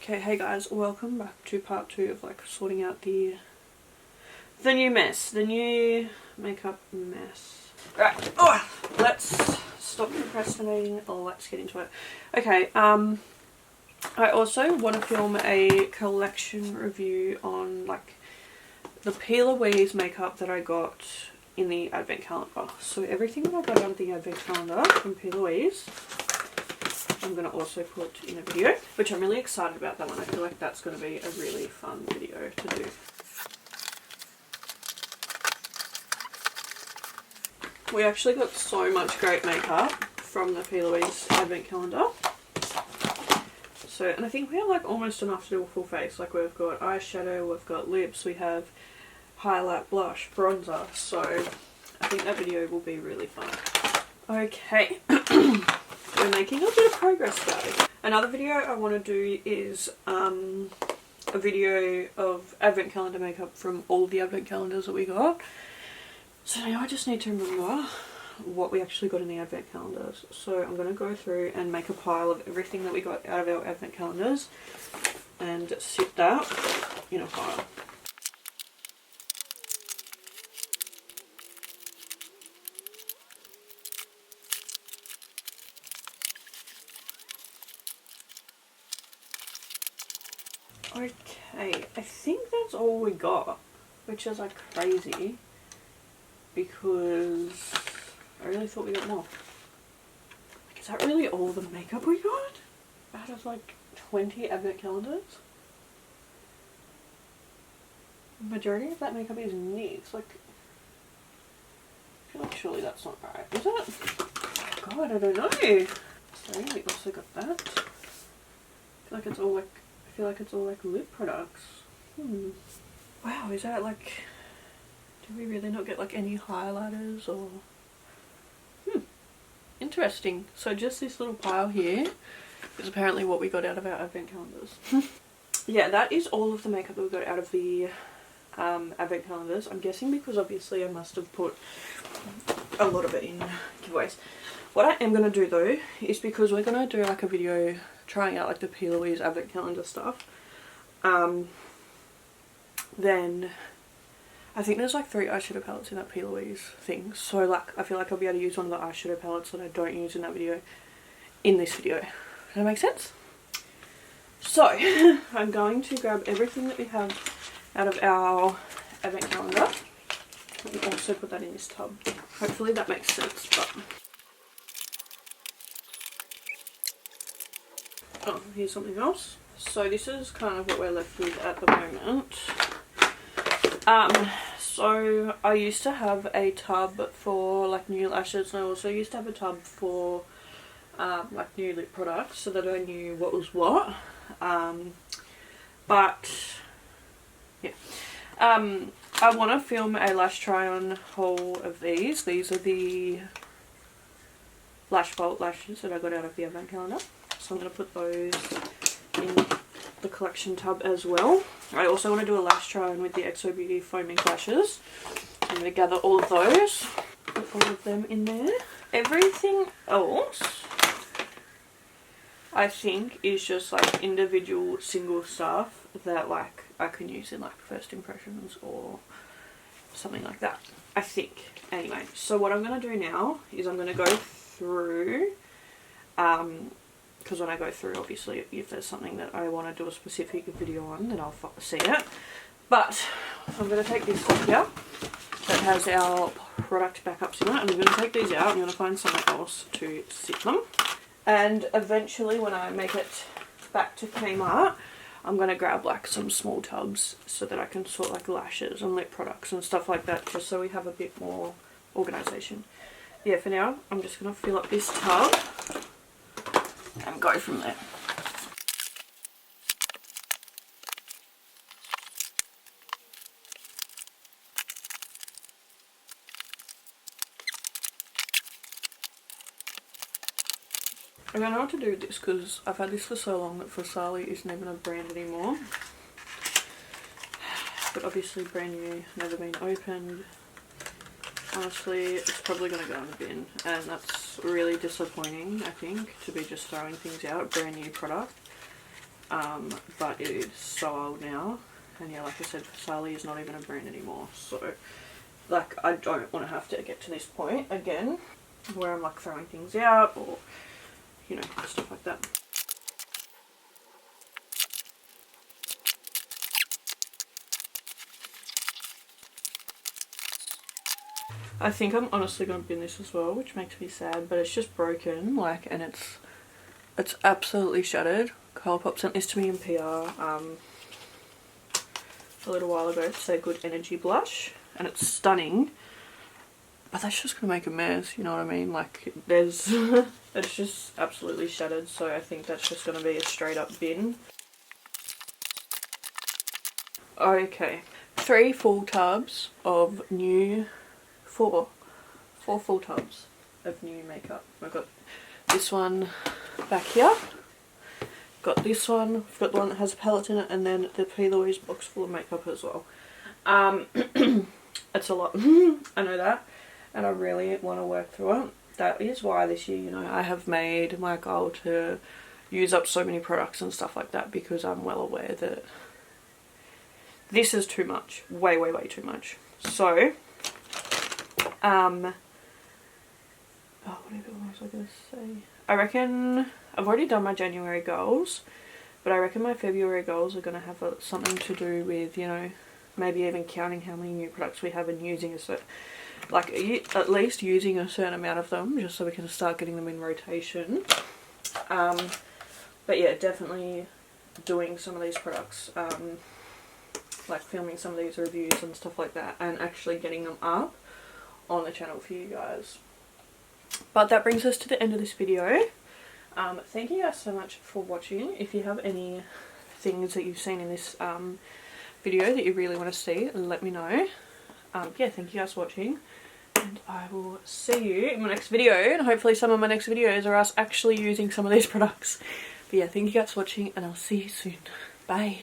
Okay, hey guys, welcome back to part 2 of like sorting out the new mess, the new makeup mess. Right, let's stop procrastinating. Let's get into it. Okay, I also want to film a collection review on like the P. Louise makeup that I got in the advent calendar. So everything that I got out of the advent calendar from P. Louise, I'm going to also put in a video, which I'm really excited about that one. I feel like that's going to be a really fun video to do. We actually got so much great makeup from the P. Louise advent calendar. So, and I think we have like almost enough to do a full face. Like we've got eyeshadow, we've got lips, we have highlight, blush, bronzer. So I think that video will be really fun. Okay. We're making a bit of progress though. Another video I want to do is a video of advent calendar makeup from all the advent calendars that we got. So now I just need to remember what we actually got in the advent calendars. So I'm going to go through and make a pile of everything that we got out of our advent calendars and sit that in a pile. Okay, I think that's all we got, which is like crazy because I really thought we got more. Is that really all the makeup we got out of like 20 advent calendars? The majority of that makeup is NYX. Like, I feel like surely that's not right, is it? God, I don't know. Sorry, we also got that. I feel like it's all like lip products. Wow, is that like, did we really not get like any highlighters or? Interesting. So just this little pile here is apparently what we got out of our advent calendars. Yeah, that is all of the makeup that we got out of the advent calendars. I'm guessing because obviously I must have put a lot of it in giveaways. What I am going to do though is, because we're going to do like a video trying out like the P. Louise advent calendar stuff, then I think there's like 3 eyeshadow palettes in that P. Louise thing. So like I feel like I'll be able to use one of the eyeshadow palettes that I don't use in that video in this video. Does that make sense? So I'm going to grab everything that we have out of our advent calendar and also put that in this tub. Hopefully that makes sense. But oh, here's something else. So this is kind of what we're left with at the moment. So I used to have a tub for like new lashes, and I also used to have a tub for like new lip products so that I knew what was what. But yeah, I want to film a lash try on haul of these. These are the Lash Vault lashes that I got out of the advent calendar. So I'm going to put those in the collection tub as well. I also want to do a lash try on with the XO Beauty foaming lashes. I'm going to gather all of those, put all of them in there. Everything else I think is just like individual single stuff that like I can use in like first impressions or something like that, I think. Anyway, so what I'm going to do now is I'm going to go through, because when I go through, obviously if there's something that I want to do a specific video on, then I'll see it. But I'm going to take this stuff here that has our product backups in it, and I'm going to take these out. I'm going to find somewhere else to sit them, and eventually when I make it back to Kmart, I'm going to grab like some small tubs so that I can sort like lashes and lip products and stuff like that, just so we have a bit more organisation. Yeah, for now I'm just going to fill up this tub and go from there. I don't know what to do with this because I've had this for so long that Fosali isn't even a brand anymore. But obviously brand new, never been opened. Honestly, it's probably going to go in the bin, and that's really disappointing, I think, to be just throwing things out, brand new product. but it is so old now. And yeah, like I said, Sally is not even a brand anymore. So, like, I don't want to have to get to this point again where I'm like throwing things out or, you know, stuff like that. I think I'm honestly going to bin this as well, which makes me sad, but it's just broken, like, and it's absolutely shattered. Colourpop sent this to me in PR a little while ago to say good energy blush, and it's stunning, but that's just going to make a mess, you know what I mean? Like, there's it's just absolutely shattered, so I think that's just going to be a straight up bin. Okay, 3 full tubs of new, four full tubs of new makeup. I've got this one back here, got this one, I've got the one that has a palette in it, and then the P. Louise box full of makeup as well. It's a lot, I know that, and I really want to work through it. That is why this year, you know, I have made my goal to use up so many products and stuff like that, because I'm well aware that this is too much, way too much. So, oh, what was I going to say? I reckon I've already done my January goals, but I reckon my February goals are going to have something to do with, you know, maybe even counting how many new products we have and using a certain, like, at least using a certain amount of them, just so we can start getting them in rotation. But yeah, definitely doing some of these products, like filming some of these reviews and stuff like that, and actually getting them up on the channel for you guys. But that brings us to the end of this video. Thank you guys so much for watching. If you have any things that you've seen in this video that you really want to see, let me know. Yeah, thank you guys for watching, and I will see you in my next video, and hopefully some of my next videos are us actually using some of these products. But yeah, thank you guys for watching, and I'll see you soon. Bye.